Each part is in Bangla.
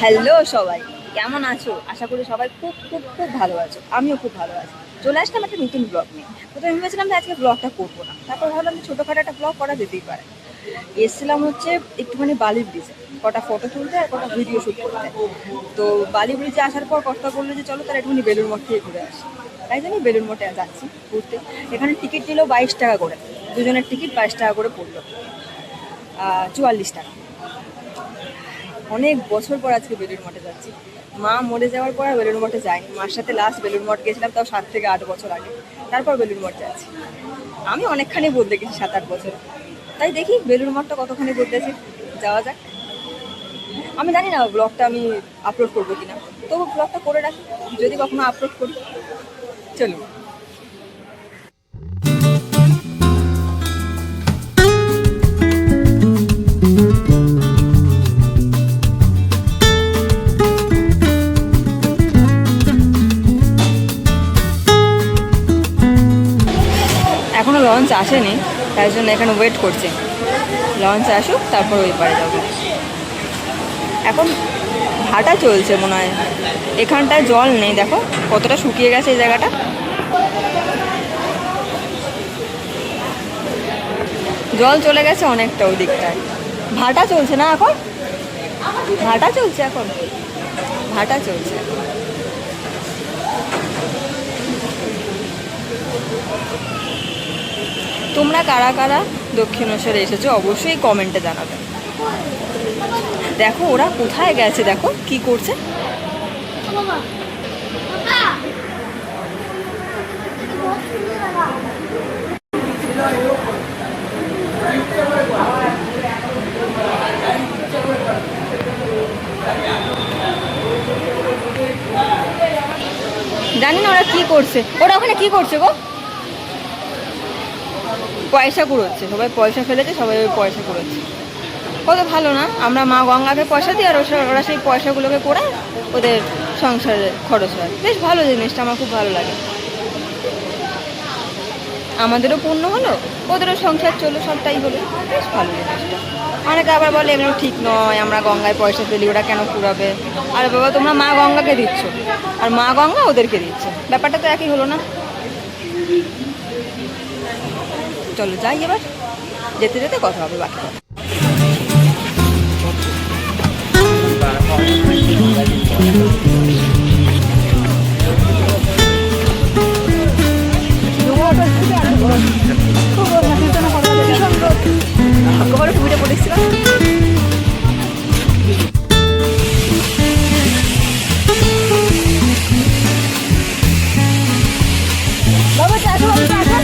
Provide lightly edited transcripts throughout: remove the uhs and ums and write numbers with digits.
হ্যালো সবাই, কেমন আছো? আশা করি সবাই খুব খুব খুব ভালো আছো। আমিও খুব ভালো আছি। চলে আসলাম একটা নতুন ব্লগ নিয়ে। প্রথমে ভেবেছিলাম যে আজকে ব্লগটা করবো না, তারপর ভাবলাম যে ছোটোখাটো একটা ব্লগ করা যেতেই পারে। এসেছিলাম হচ্ছে একটুখানি বালি ব্রিজে, কটা ফটো তুলতে আর কটা ভিডিও শ্যুট করতে। তো বালি ব্রিজে আসার পর কর্তা বললো যে চলো তাহলে একটুখানি বেলুড় মঠ থেকে ঘুরে আসি। তাই জন্য বেলুড় মঠে যাচ্ছি ঘুরতে। এখানে টিকিট নিল 22 টাকা করে, দুজনের টিকিট 22 টাকা করে পড়লো, 44 টাকা। অনেক বছর পর আজকে বেলুড় মঠে যাচ্ছি। মা মরে যাওয়ার পর আর বেলুড় মঠে যাইনি। মার সাথে লাস্ট বেলুড় মঠ গেছিলাম, তাও 7 থেকে 8 বছর আগে। তারপর বেলুড় মঠ যাচ্ছি। আমি অনেকখানি বদলে গেছি 7-8 বছর। তাই দেখি বেলুড় মঠটা কতখানি বদলেছে। যাওয়া যাক। আমি জানি না ব্লগটা আমি আপলোড করবো কিনা, তবু ব্লগটা করে রাখি, যদি কখনো আপলোড করি। চলুন। এখনো লঞ্চ আসেনি, তাই জন্য এখানে ওয়েট করছে। লঞ্চ আসুক তারপর ওই পারে যাবো। এখন ভাটা চলছে মনে হয়। এখানটায় জল নেই, দেখো কতটা শুকিয়ে গেছে এই জায়গাটা। জল চলে গেছে অনেকটা ওই দিকটায়। ভাটা চলছে না এখন, ভাটা চলছে এখন, ভাটা চলছে। তোমরা কারা কারা দক্ষিণেশ্বরে এসেছো অবশ্যই কমেন্টে জানাবে। দেখো ওরা কোথায় গেছে, দেখো কি করছে। জানি না ওরা কি করছে, ওরা ওখানে কি করছে গো। পয়সা কুড়োচ্ছে, সবাই পয়সা ফেলেছে, সবাই ওই পয়সা কুড়োচ্ছে। কত ভালো না, আমরা মা গঙ্গাকে পয়সা দিই আর ওরা সেই পয়সাগুলোকে করে ওদের সংসারে খরচ হয়। বেশ ভালো জিনিসটা, আমার খুব ভালো লাগে। আমাদেরও পূর্ণ হলো, ওদেরও সংসার চললো, সবটাই হলো। বেশ ভালো জিনিসটা। অনেকে আবার বলে এগুলো ঠিক নয়, আমরা গঙ্গায় পয়সা ফেলি, ওরা কেন কুড়াবে। আর বাবা তোমরা মা গঙ্গাকে দিচ্ছ আর মা গঙ্গা ওদেরকে দিচ্ছে, ব্যাপারটা তো একই হলো না। চলো যাই এবার, যেতে যেতে কথা হবে বাকি। ঘরে ঘুরে পড়েছিলাম। বাবা চাচা চাচা আছে।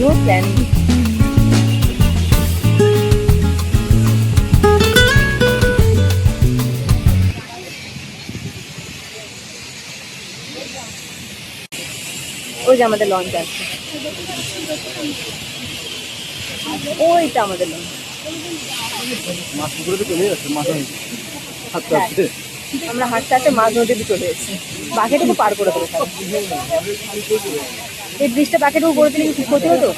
No plan. ওই যে আমাদের লঞ্চ আছে, ওইটা আমাদের লঞ্চ। আমরা হাঁটতে হাঁটতে মাঝ নদীতে চলে এসেছি। বাকিটুকু পার করে দেবো। এই ব্রিজটা বাকিটুকু করে দিলে কি ক্ষতি হতো?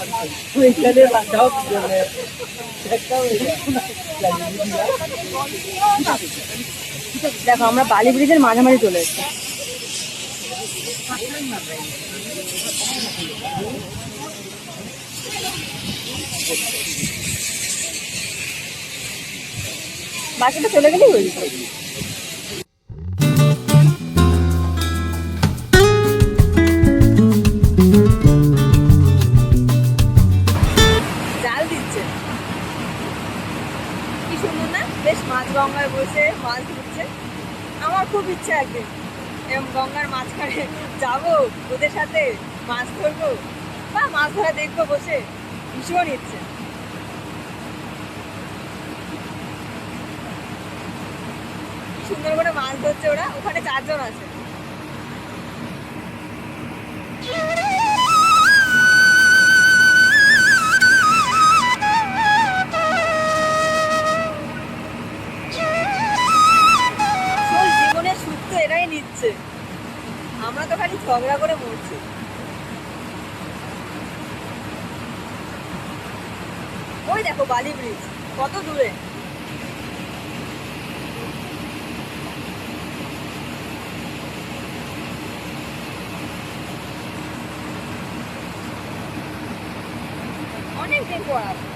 দেখো আমরা বালি ব্রিজের মাঝামাঝি চলে এসেছি। বাকিটা চলে গেলেই হয়ে যেত। জাল দিচ্ছে, কি সুন্দর না, বেশ মাছ গঙ্গায় বসে মাছ ধরছে। আমার আমার খুব ইচ্ছা একদিন এরকম গঙ্গার মাঝখানে যাবো, ওদের সাথে মাছ ধরবো বা মাছ ধরা দেখবো বসে, ভীষণ ইচ্ছে। সুন্দর করে মাছ ধরছে ওরা, ওখানে 4 জন আছে। জীবনের সুখ তো এরাই নিচ্ছে, আমরা তো খালি ঝগড়া করে মরছি। ওই দেখো বালি ব্রিজ কত দূরে। অনেকদিন পর আসছে,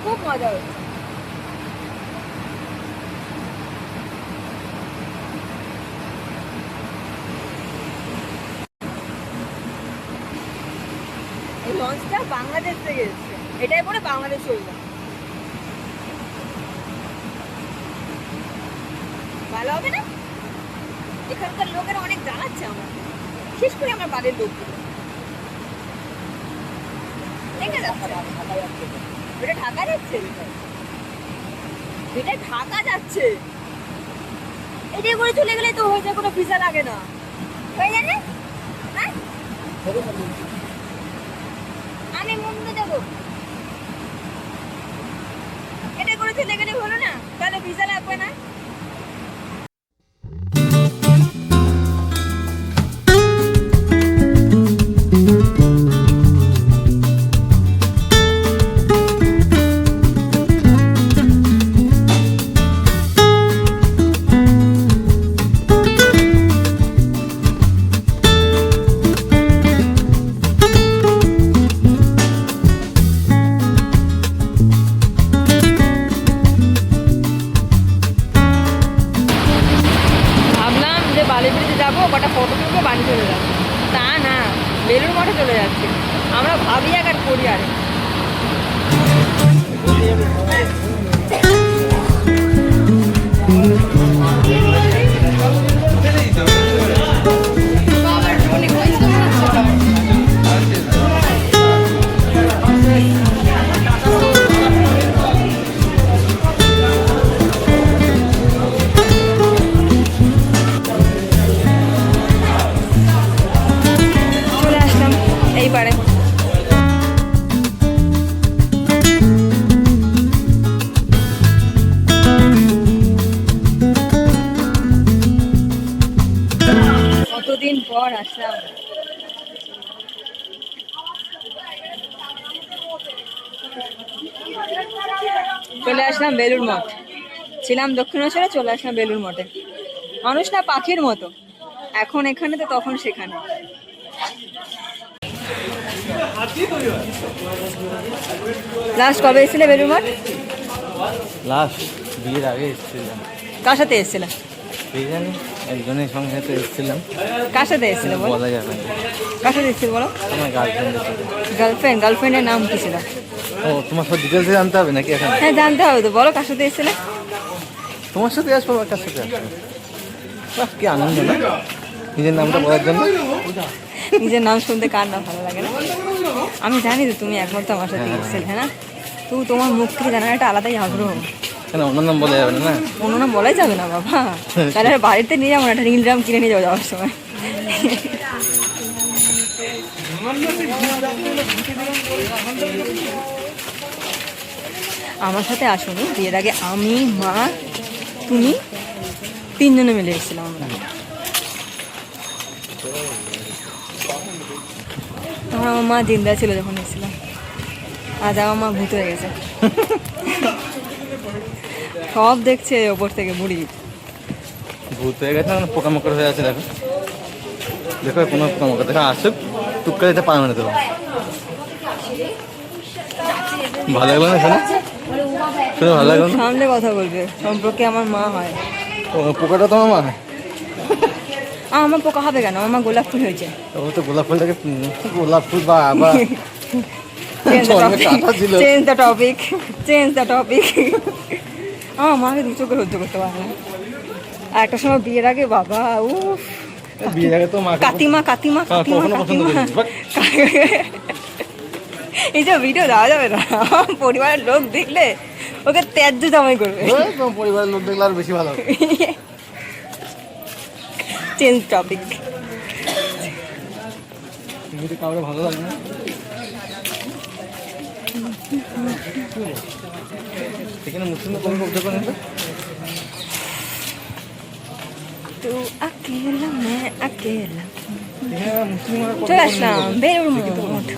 খুব মজা হচ্ছে। এই লঞ্চটা বাংলাদেশ থেকে এসছে, এটাই পরে বাংলাদেশ হইল। ভালো হবে না? এখানকার লোকেরা অনেক জানাচ্ছে আমার, বিশেষ করে আমার বাড়ির লোকগুলো। দেখে যাচ্ছে ওটা ঢাকা যাচ্ছে, এটা ঢাকা যাচ্ছে। এটাই করে চলে গেলে তো হয়ে যায়, কোনো ভিসা লাগে না, হয়ে যাবে। হ্যাঁ আমি মুম্বাই যাবো, এটা করে চলে গেলে হলো না, তাহলে ভিসা লাগবে না। যাবো, কটা ফটো তুলবো, বাড়ি চলে যাবো, তা না, বেলুড় মঠে চলে যাচ্ছি। আমরা ভাবি আর করি আরে। এইবারে কতদিন পর আসলাম। চলে আসলাম বেলুড় মঠ, ছিলাম দক্ষিণেশ্বরে, চলে আসলাম বেলুড় মঠে। মানুষ না পাখির মতো, এখন এখানে তো তখন সেখানে। লাস্ট কবে এসেছিলে বেলুড় মঠ? লাস্ট বিয়ের আগে এসেছিলাম। কার সাথে এসেছিলে? এই জানি একজনের সঙ্গে তো এসেছিলাম। কার সাথে এসেছিলে বলো? বলা যাবে না। কার সাথে এসেছিলে বলো? আমার গার্লফ্রেন্ডের সাথে। গার্লফ্রেন্ডের নাম কি ছিল? ও তোমার সব ডিটেলস জানতে হবে নাকি এখন? হ্যাঁ জানতে হবে তো, বলো কার সাথে এসেছিলে? তোমার সাথে আসবো আর কার সাথে আসবো? বাহ কি আনন্দ না নিজের নামটা বলার জন্য। নিজের নাম শুনতে কার না ভালো লাগে না? আমি জানি তো তুমি একমাত্র আমার সাথে এসেছিলে, হ্যাঁ না? তুমি তোমার মুখ থেকে জানার একটা আলাদাই আগ্রহ। কেন অন্য নাম বলা যাবে না? অন্য নাম বলাই যাবে না বাবা, তাহলে বাড়িতে নিয়ে যাবো না, একটা নীল ড্রাম কিনে নিয়ে যাবো যাওয়ার সময়। আমার সাথে আসুনি, বিয়ের আগে আমি, মা, তুমি 3 জনে মিলে এসেছিলাম আমরা। তখন আমার মা জিন্দা ছিল যখন এসেছিলাম, আজ আমার মা ভূত হয়ে গেছে। সব দেখছে ওপর থেকে, বুড়ি ভূত হয়ে গেছে মানে পোকামাকড় হয়ে আছে। দেখো দেখো কোনো পোকামাকড় দেখো আসুক, টুক করে যেতে পারবে না। তো ভালো লাগলো না শোনো? শুনে ভালো লাগলো না? সামনে কথা বলবে, সম্পর্কে আমার মা হয়। ও পোকাটা তোমার মা? আমার পোকা হবে কেন, আমার মা গোলাপ ফুল হয়েছে। ও তো গোলাপ ফুলটাকে গোলাপ ফুল বা আবার চেঞ্জ দ্য টপিক। আমার মাকে 2 চোখে সহ্য করতে পারে না। আর একটা সময় বিয়ের আগে বাবা উফ, বিয়ের আগে তো মাকে কাকিমা কাকিমা হ্যাঁ, কাকিমা কখনো পছন্দ কাকিমা করিনি, বাট এই যে ভিডিও দেওয়া যাবে না, পরিবারের লোক দেখলে ওকে ত্যায্য জামাই করবে। ওই তোমার পরিবারের লোক দেখলে আরো বেশি ভালো হবে। Change topic. যদি কাউকে ভালো লাগে না এখানে মুসলিম কবে কবজা করে নিতে তো আকেলা মে আকেলা। এখানে মুসলিম চলে আসলাম বেলুড় মঠ।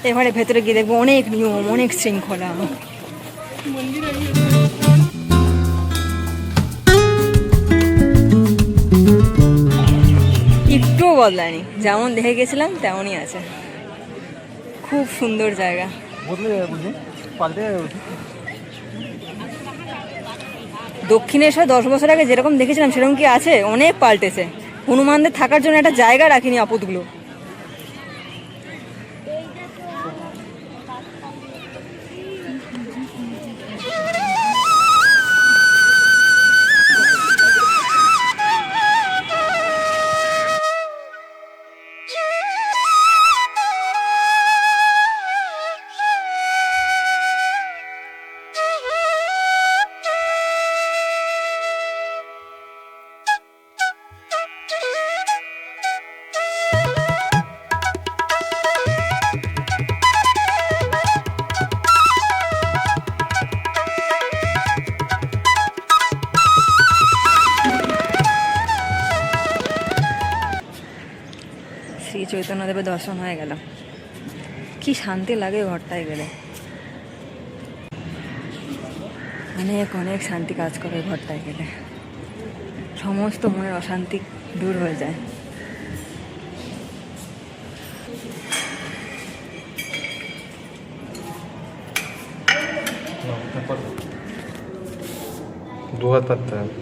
এবারে ভেতরে গিয়ে দেখবো অনেক নিয়ম, অনেক শৃঙ্খলা। একটুও বদলায়নি, যেমন দেখে গেছিলাম তেমনই আছে। খুব সুন্দর জায়গা। বদলে যাবে বুঝি, পাল্টে যাবে বুঝি। দক্ষিণেশ্বর 10 বছর আগে যেরকম দেখেছিলাম সেরকম কি আছে? অনেক পাল্টেছে। হনুমানদের থাকার জন্য একটা জায়গা রাখিনি আপদগুলো। শ্রী চৈতন্যদেবের দর্শন হয়ে গেল। কি শান্তি লাগে ঘরটায় গেলে, অনেক অনেক শান্তি কাজ করে ঘরটায় গেলে। সমস্ত মনের অশান্তি দূর হয়ে যায়। দু হাত পাততে হবে।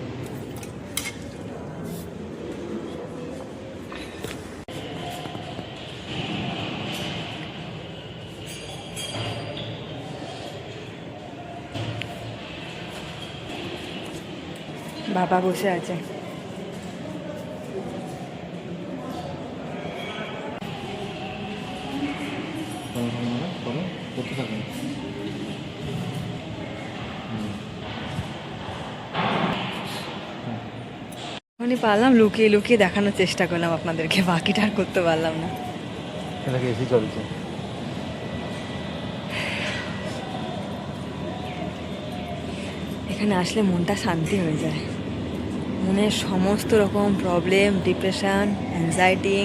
বাবা বসে আছে। করতে থাকুন। আমি পারলাম লুকিয়ে লুকিয়ে দেখানোর চেষ্টা করলাম আপনাদেরকে, বাকিটা আর করতে পারলাম না। এটাকে এসি চলছে। এখানে আসলে মনটা শান্তি হয়ে যায়। মনের সমস্ত রকম প্রবলেম, ডিপ্রেশন, অ্যাংজাইটি,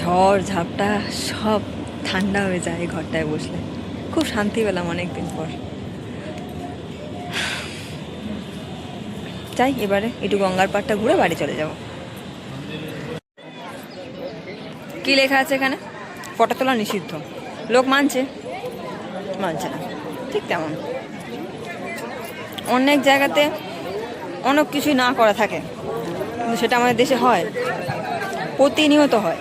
ঝড় ঝাপটা সব ঠান্ডা হয়ে যায় এই ঘরটায় বসলে। খুব শান্তি পেলাম অনেক দিন পর। চাই এবারে একটু গঙ্গার পাড়টা ঘুরে বাড়ি চলে যাব। কি লেখা আছে এখানে? ফটো তোলা নিষিদ্ধ। লোক মানছে মানছে না, ঠিক তেমন অনেক জায়গাতে অনেক কিছুই না করা থাকে, কিন্তু সেটা আমাদের দেশে হয়, প্রতিনিয়ত হয়।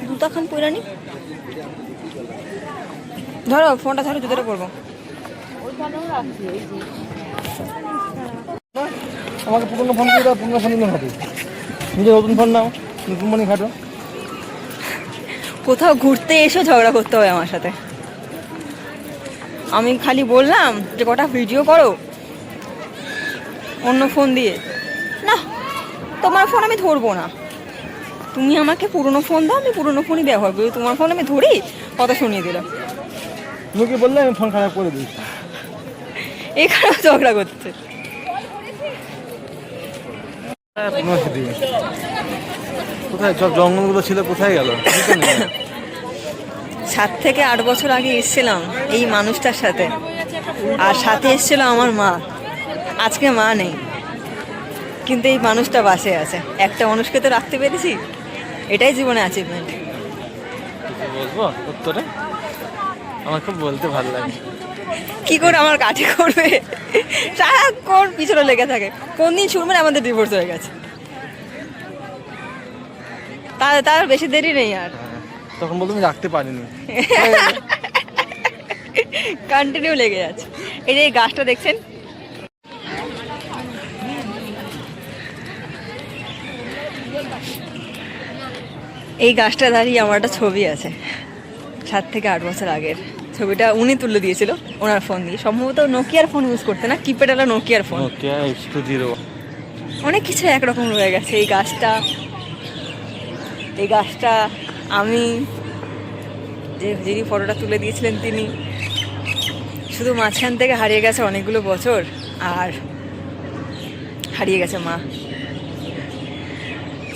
দুটাখান পয়রানি ধরো, ফোনটা ধরো, জুতোটা পরবো। আমাকে পুরনো ফোন দিয়ে দাও, পুরনো ফোন নিয়ে ঘাটো। নিজে নতুন ফোন নাও, নতুন ফোনই ঘাটো। কোথাও ঘুরতে এসে ঝগড়া করতে হয় আমার সাথে। আমি খালি বললাম যে কটা ভিডিও করো অন্য ফোন দিয়ে, না তোমার ফোন আমি ধরবো না, তুমি আমাকে পুরনো ফোন দাও, আমি পুরনো ফোনই ব্যবহার করি, তোমার ফোন আমি ধরি। কথা শুনিয়ে দিলাম। তুমি কি বললে আমি ফোন খারাপ করে দিই? এখানেও ঝগড়া করছে। কোথায় সব জঙ্গলগুলো ছিল, কোথায় গেল? 7 থেকে 8 বছর আগে এসেছিলাম এই মানুষটার সাথে, আর সাথে এসেছিল আমার মা। আজকে মা নেই, কিন্তু এই মানুষটা বাসে আছে। একটা মানুষকে তো রাখতে পেরেছি, এটাই জীবনে অ্যাচিভমেন্ট। বলবো উত্তরে? আমার খুব বলতে ভালো লাগে। কি করে আমার কাঠি করবে, সারাক্ষণ পিছনে লেগে থাকে। কোন দিন শুনবেন আমাদের ডিভোর্স হয়ে গেছে, তার বেশি দেরি নেই আর। তখন বলতো আমি রাখতে পারিনি। কন্টিনিউ লেগে যাচ্ছে। এই যে এই গাছটা দেখছেন, এই গাছটা দাঁড়িয়ে আমার একটা ছবি আছে 7 থেকে 8 বছর আগের। ছবিটা উনি তুলে দিয়েছিল ওনার ফোন দিয়ে, সম্ভবত নোকিয়ার ফোন ইউজ করতে না, কিপ্যাডওয়ালা নোকিয়ার ফোন। Nokia H20। অনেক কিছু একরকম রয়ে গেছে। এই গাছটা আমি, যিনি ফটোটা তুলে দিয়েছিলেন তিনি, শুধু মাঝখান থেকে হারিয়ে গেছে অনেকগুলো বছর, আর হারিয়ে গেছে মা।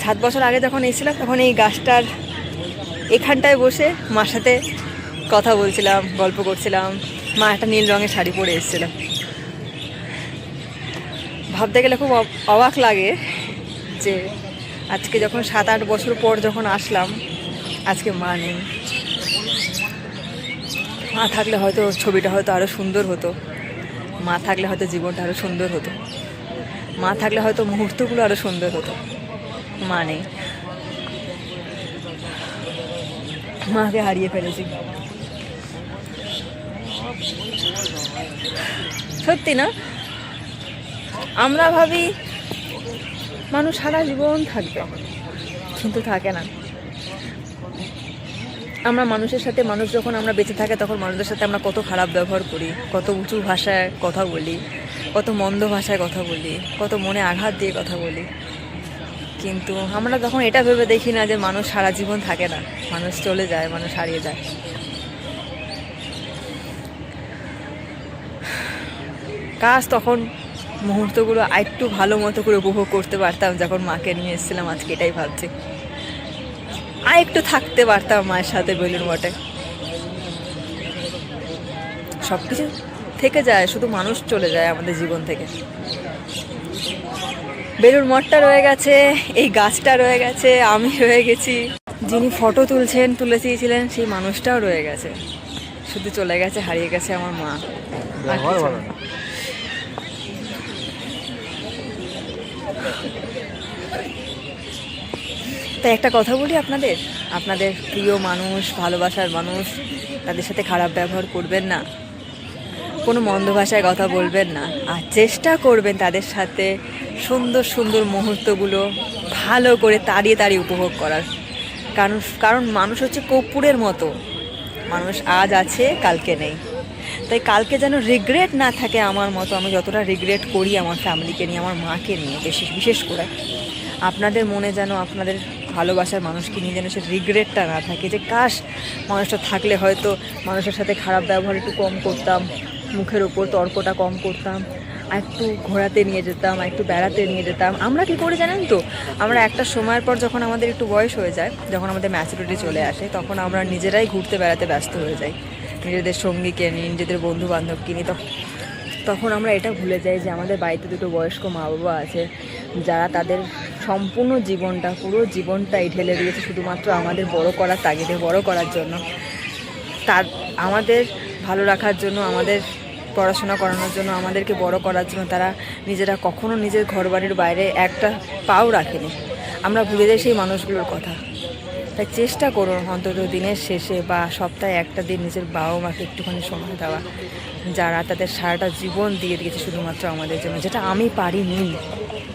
7 বছর আগে যখন এসেছিলাম তখন এই গাছটার এখানটায় বসে মার সাথে কথা বলছিলাম, গল্প করছিলাম। মা একটা নীল রঙের শাড়ি পরে এসেছিল। ভাবতে গেলে খুব অবাক লাগে যে আজকে যখন 7-8 বছর পর যখন আসলাম, আজকে মা নেই। মা থাকলে হয়তো ছবিটা হয়তো আরও সুন্দর হতো, মা থাকলে হয়তো জীবনটা আরও সুন্দর হতো, মা থাকলে হয়তো মুহূর্তগুলো আরও সুন্দর হতো। মা নেই, মাকে হারিয়ে ফেলেছি। সত্যি না? আমরা ভাবি মানুষ সারা জীবন থাকবে, কিন্তু থাকে না। আমরা মানুষের সাথে, মানুষ যখন আমরা বেঁচে থাকে তখন মানুষদের সাথে আমরা কত খারাপ ব্যবহার করি, কত উঁচু ভাষায় কথা বলি, কত মন্দ ভাষায় কথা বলি, কত মনে আঘাত দিয়ে কথা বলি। কিন্তু আমরা তখন এটা ভেবে দেখি না যে মানুষ সারা জীবন থাকে না, মানুষ চলে যায়, মানুষ হারিয়ে যায়। কাজ তখন মুহূর্তগুলো আরেকটু ভালো মতো করে উপভোগ করতে পারতাম যখন মাকে নিয়ে এসেছিলাম। আজকে এটাই ভাবছি, আর একটু থাকতে পারতাম মায়ের সাথে বেলুড় মঠে। সব কিছু থেকে যায়, শুধু মানুষ চলে যায় আমাদের জীবন থেকে। বেলুড় মঠটা রয়ে গেছে, এই গাছটা রয়ে গেছে, আমি রয়ে গেছি, যিনি ফটো তুলে দিয়েছিলেন সেই মানুষটাও রয়ে গেছে। শুধু চলে গেছে, হারিয়ে গেছে আমার মা। আর কিছু না। তাই একটা কথা বলি আপনাদের প্রিয় মানুষ, ভালোবাসার মানুষ, তাদের সাথে খারাপ ব্যবহার করবেন না, কোনো মন্দ ভাষায় কথা বলবেন না, আর চেষ্টা করবেন তাদের সাথে সুন্দর সুন্দর মুহূর্তগুলো ভালো করে তাড়িয়ে উপভোগ করার। কারণ মানুষ হচ্ছে কর্পূরের মতো, মানুষ আজ আছে কালকে নেই। তাই কালকে যেন রিগ্রেট না থাকে আমার মতো, আমি যতটা রিগ্রেট করি আমার ফ্যামিলিকে নিয়ে, আমার মাকে নিয়ে বিশেষ করে, আপনাদের মনে যেন আপনাদের ভালোবাসার মানুষকে নিয়ে যেন সে রিগ্রেটটা না থাকে যে কাশ মানুষটা থাকলে হয়তো মানুষের সাথে খারাপ ব্যবহার একটু কম করতাম, মুখের ওপর তর্কটা কম করতাম, আর একটু ঘোরাতে নিয়ে যেতাম, আর একটু বেড়াতে নিয়ে যেতাম। আমরা কী করে জানেন তো, আমরা একটা সময়ের পর যখন আমাদের একটু বয়স হয়ে যায়, যখন আমাদের ম্যাচুরিটি চলে আসে, তখন আমরা নিজেরাই ঘুরতে বেড়াতে ব্যস্ত হয়ে যাই, নিজেদের সঙ্গীকে নিয়ে, নিজেদের বন্ধু বান্ধবকে নিয়ে। তখন আমরা এটা ভুলে যাই যে আমাদের বাড়িতে দুটো বয়স্ক মা বাবা আছে, যারা তাদের সম্পূর্ণ জীবনটা, পুরো জীবনটাই ঢেলে দিয়েছে শুধুমাত্র আমাদের বড় করার তাগিদে, বড় করার জন্য, আমাদের ভালো রাখার জন্য, আমাদের পড়াশোনা করানোর জন্য, আমাদেরকে বড় করার জন্য। তারা নিজেরা কখনো নিজের ঘরবাড়ির বাইরে একটা পাও রাখেনি। আমরা ভুলে যাই সেই মানুষগুলোর কথা। তাই চেষ্টা করুন অন্তত দিনের শেষে বা সপ্তাহে একটা দিন নিজের বাবা মাকে একটুখানি সময় দেওয়া, যারা তাদের সারাটা জীবন দিয়ে দিয়েছে শুধুমাত্র আমাদের জন্য, যেটা আমি পারিনি।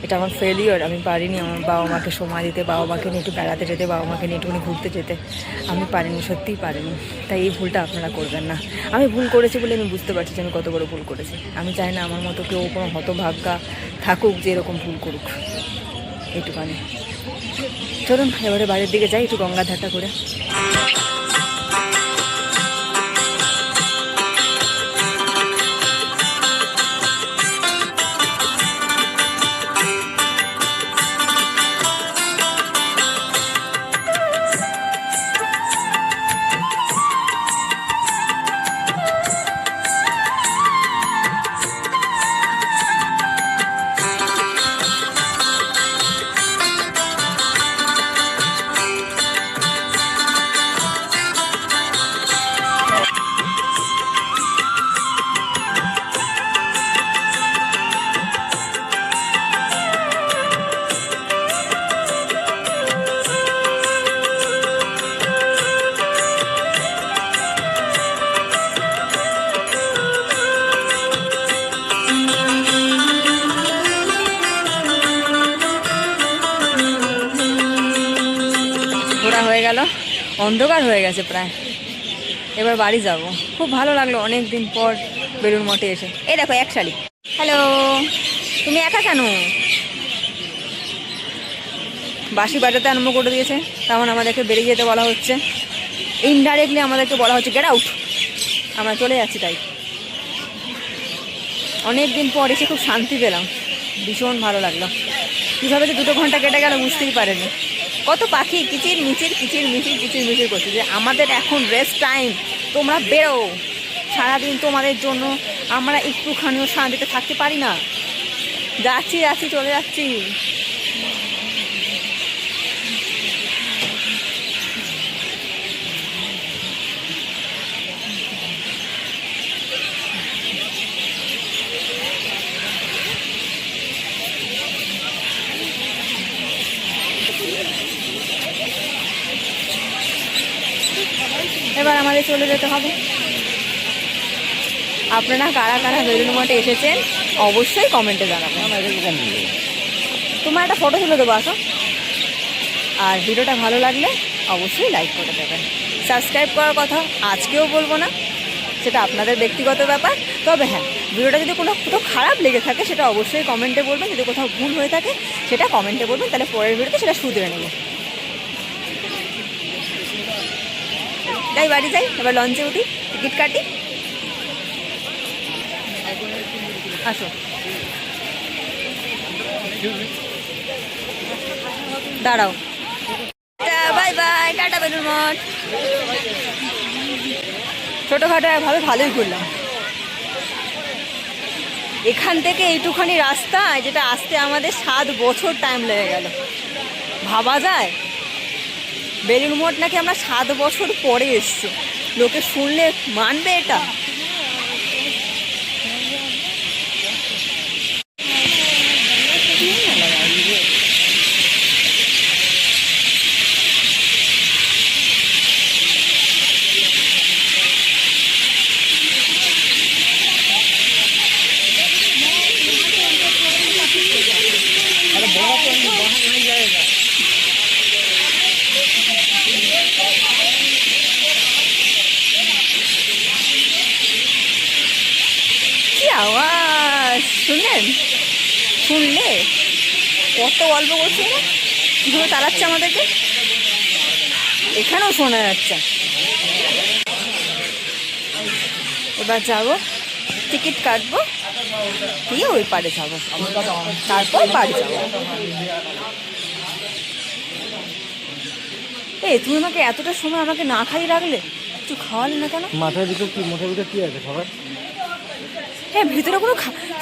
এটা আমার ফেলিওর, আমি পারিনি আমার বাবা মাকে সময় দিতে, বাবা মাকে নিয়ে একটু বেড়াতে যেতে, বাবা মাকে নিয়ে একটুখানি ঘুরতে যেতে। আমি পারিনি, সত্যিই পারিনি। তাই এই ভুলটা আপনারা করবেন না। আমি ভুল করেছি বলে আমি বুঝতে পারছি যে আমি কত বড় ভুল করেছি। আমি চাই না আমার মতো কেউ কোনো হতভাগ্যা থাকুক যে এরকম ভুল করুক। এইটুখানি। চলুন এবারে বাড়ির দিকে যাই, একটু গঙ্গা ধারটা করে। অন্ধকার হয়ে গেছে প্রায়, এবার বাড়ি যাব। খুব ভালো লাগলো অনেক দিন পর বেলুড় মঠে এসে। এই দেখো এক শালিক। হ্যালো, তুমি একা কেন? বাঁশি বাজাতে আরম্ভ করে দিয়েছে, তখন আমাদেরকে বেরিয়ে যেতে বলা হচ্ছে, ইনডাইরেক্টলি আমাদেরকে বলা হচ্ছে গেট আউট। আমরা চলে যাচ্ছি। তাই অনেক দিন পর এসে খুব শান্তি পেলাম, ভীষণ ভালো লাগলো। কীভাবে যে 2 ঘন্টা কেটে গেল বুঝতেই পারেনি। কত পাখি কিচির মিচির কিচির মিচির কিচির মিচির করছে যে আমাদের এখন রেস্ট টাইম, তোমরা বেরো। সারাদিন তোমাদের জন্য আমরা একটুখানিও শান্তিতে থাকতে পারি না। যাচ্ছি যাচ্ছি চলে যাচ্ছি। এবার আমাদের চলে যেতে হবে। আপনারা কারা কারা বেলুড় মঠে এসেছেন অবশ্যই কমেন্টে জানাবেন। তোমার একটা ফটো তুলে দেবো, আসো। আর ভিডিওটা ভালো লাগলে অবশ্যই লাইক করে দেবেন। সাবস্ক্রাইব করার কথা আজকেও বলবো না, সেটা আপনাদের ব্যক্তিগত ব্যাপার। তবে হ্যাঁ, ভিডিওটা যদি কোথাও খারাপ লেগে থাকে সেটা অবশ্যই কমেন্টে বলবেন। যদি কোথাও ভুল হয়ে থাকে সেটা কমেন্টে বলবেন, তাহলে পরের ভিডিওতে সেটা শুধরে নেব। তাই বাড়ি যাই, এবার লঞ্চে উঠি, টিকিট কাটি। আসো, দাঁড়াও। Bye bye, tata Belur Math. ছোটোখাটো ভাবে ভালোই ঘুরলাম। এখান থেকে এইটুখানি রাস্তা যেটা আসতে আমাদের 7 বছর টাইম লেগে গেল। ভাবা যায়? বেলুড় মঠ নাকি আমরা 7 বছর পরে এসছি। লোকে শুনলে মানবে এটা? কি আওয়াজ শুনলেন? শুনলে কত গল্প করছে না, কীভাবে তাড়াচ্ছে আমাদেরকে। এখানেও শোনা যাচ্ছে। এবার যাবো, টিকিট কাটবো, দিয়ে ওই পাড়ে যাবো, তারপর বাড়ি যাবো। এই তুমি আমাকে এতটা সময় আমাকে না খাইয়ে রাখলে, কিছু খাওয়ালে না কেন? মাথার ভিতর কি আছে খাবার? হ্যাঁ, ভিতরে কোনো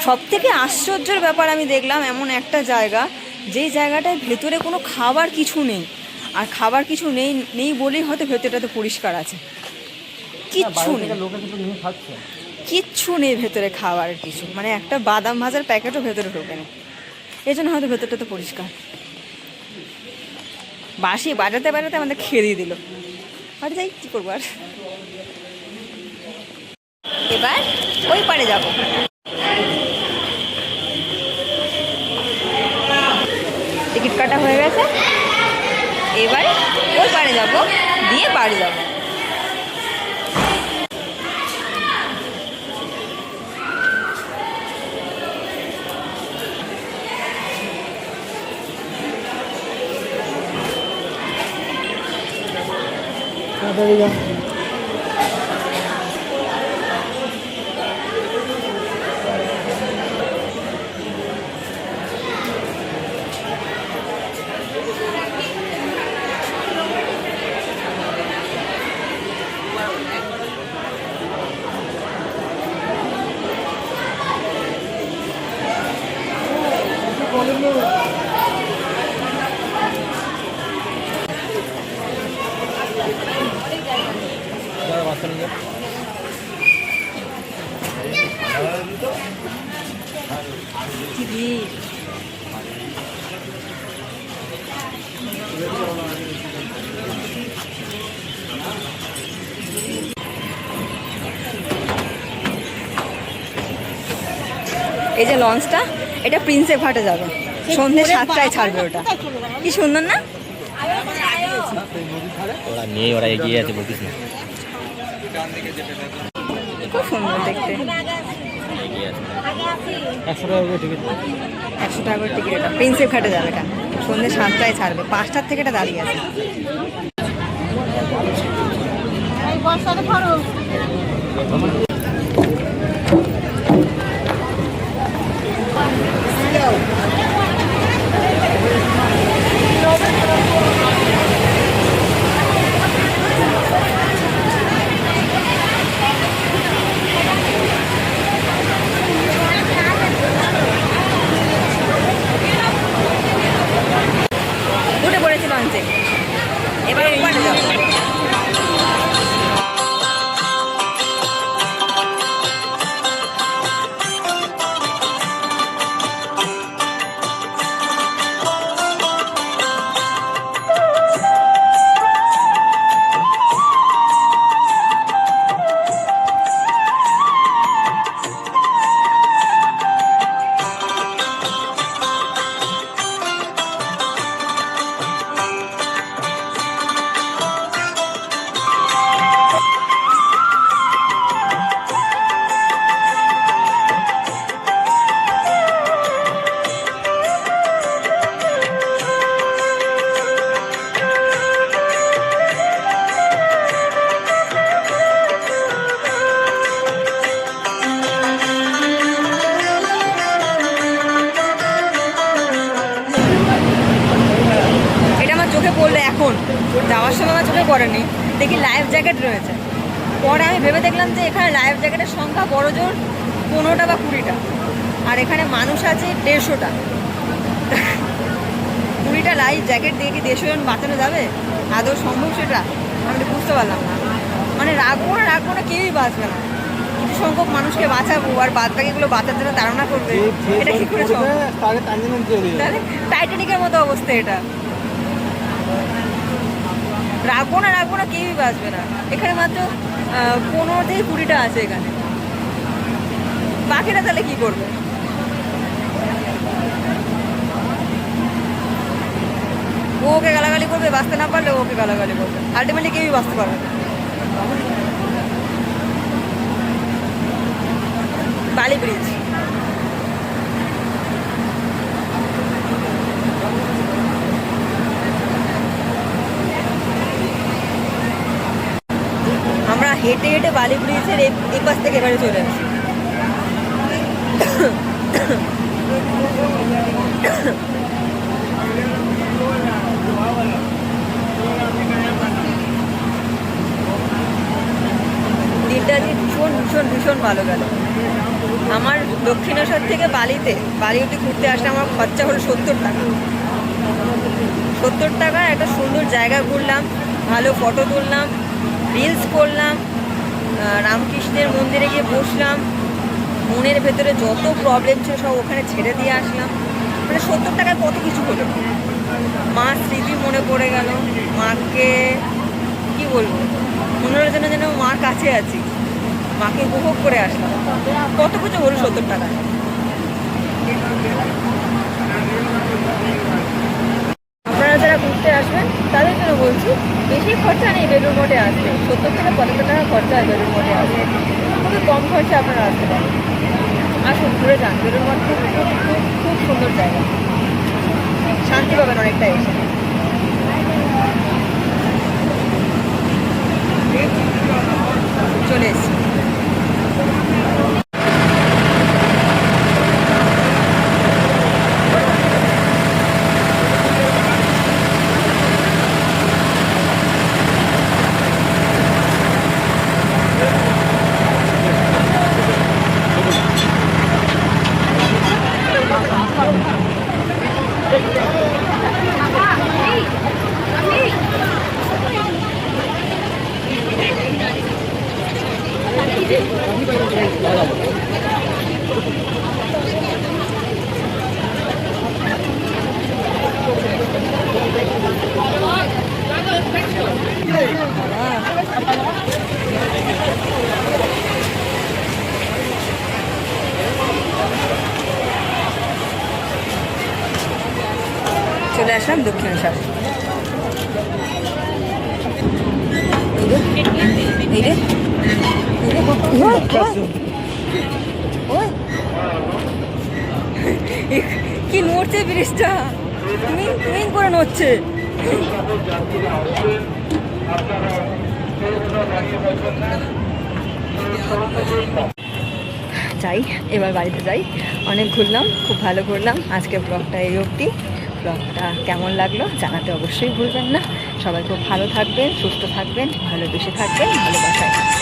সব থেকে আশ্চর্যের ব্যাপার আমি দেখলাম, এমন একটা জায়গা যেই জায়গাটায় ভেতরে কোনো খাবার কিছু নেই। আর খাবার কিছু নেই নেই বলেই হয়তো ভেতরটাতে পরিষ্কার আছে। কিচ্ছু নেই, কিচ্ছু নেই ভেতরে খাবারের কিছু, মানে একটা বাদাম ভাজার প্যাকেটও ভেতরে ঢোকে না। এই জন্য হয়তো ভেতরটাতে পরিষ্কার। বাঁশি বাজাতে বাজাতে আমাদের খেয়ে দিয়ে দিল। আর যাই, কী করবো আর। এবার ওই পারে যাব। টিকিট কাটা হয়ে গেছে, এবার ওই পারে যাব, দিয়ে বাড়ি যাব। এই যে লঞ্চটা, এটা প্রিন্সেপ ঘাটে যাবে, সন্ধ্যে 7টায় ছাড়বে। ওটা কি সুন্দর না? ওরা নিয়ে ওরা এগিয়ে আছে বলতিস না, খুব সুন্দর দেখতে। এগিয়ে আছে। 100 টাকা করে টিকিট। 100 টাকা করে টিকিট। এটা প্রিন্সেপ ঘাটে যাবে, এটা সন্ধ্যে 7টায় ছাড়বে, 5টার থেকে এটা দাঁড়িয়ে আছে। উঠে পড়েছি লঞ্চে, এবার ওপারে যাবো। চোখে পড়লে, এখন যাওয়ার সময় আমার চোখে পড়েনি, দেখি লাইফ জ্যাকেট রয়েছে। পরে আমি ভেবে দেখলাম যে এখানে লাইফ জ্যাকেটের সংখ্যা বড় জোর 15টা বা 20টা, আর এখানে মানুষ আছে 150টা। 20টা লাইফ জ্যাকেট দিয়ে কি 150 জন বাঁচানো যাবে? আদৌ সম্ভব সেটা? আমি বুঝতে পারলাম না। মানে রাখবো না কেউই বাঁচবে না, কিছু সংখ্যক মানুষকে বাঁচাবো আর বাদ বাকিগুলো বাঁচার জন্য তাড়না করবে, এটা কি করে সম্ভব? তাহলে টাইটানিকের মতো অবস্থা এটা। রাখবো না কেউই বাঁচবে না। এখানে মাত্র 15 থেকে 20টা আছে এখানে, বাকিটা তাহলে কি করবে? ও ওকে গালাগালি করবে, বাঁচতে না পারলে ওকে গালাগালি করবে, আলটিমেটলি কেউই বাঁচতে পারবে না। বালি ব্রিজ, আমরা হেঁটে হেঁটে বালি ব্রিজের এই পাশ থেকে এবারে চলে আসি। দিনটা ভীষণ ভীষণ ভীষণ ভালো গেল আমার। দক্ষিণেশ্বর থেকে বালি অবধি ঘুরতে আসলে আমার খরচা হলো 70 টাকা। 70 টাকায় একটা সুন্দর জায়গা ঘুরলাম, ভালো ফটো তুললাম, রিলস করলাম, রামকৃষ্ণের মন্দিরে গিয়ে বসলাম, মনের ভেতরে যত প্রবলেম ছিল সব ওখানে ছেড়ে দিয়ে আসলাম। মানে 70 টাকায় কত কিছু হলো। মার স্মৃতি মনে পড়ে গেল, মাকে কি বলবো, মনে হলো যেন মার কাছে আছি, মাকে উপভোগ করে আসলাম। কত কিছু হলো 70 টাকায়। আপনারা যারা ঘুরতে আসবেন তাদের জন্য বলছি, বেশি খরচা নেই বেলুড় মঠে আসবে। 70 থেকে 75 টাকা খরচা হয় বেলুড় মঠে আসবে, খুবই কম খরচা আপনারা আসতে পারেন। আসুন, ঘুরে যান। বেলুড় মঠ খুব খুব খুব খুব সুন্দর জায়গা, শান্তি পাবেন অনেকটা এসে। চলে এসছি। চলে আসলাম দক্ষিণেশ্বর। রে এই রে কি নড়ছে ব্রিজটা, তুমি তুমি করে নড়ছে। যাই, এবার বাড়িতে যাই। অনেক ঘুরলাম, খুব ভালো ঘুরলাম। আজকে ব্লগটা এই অবধি। ব্লগটা কেমন লাগলো জানাতে অবশ্যই ভুলবেন না। সবাই খুব ভালো থাকবেন, সুস্থ থাকবেন, ভালোবেসে থাকবেন, ভালোবাসায় থাকবেন।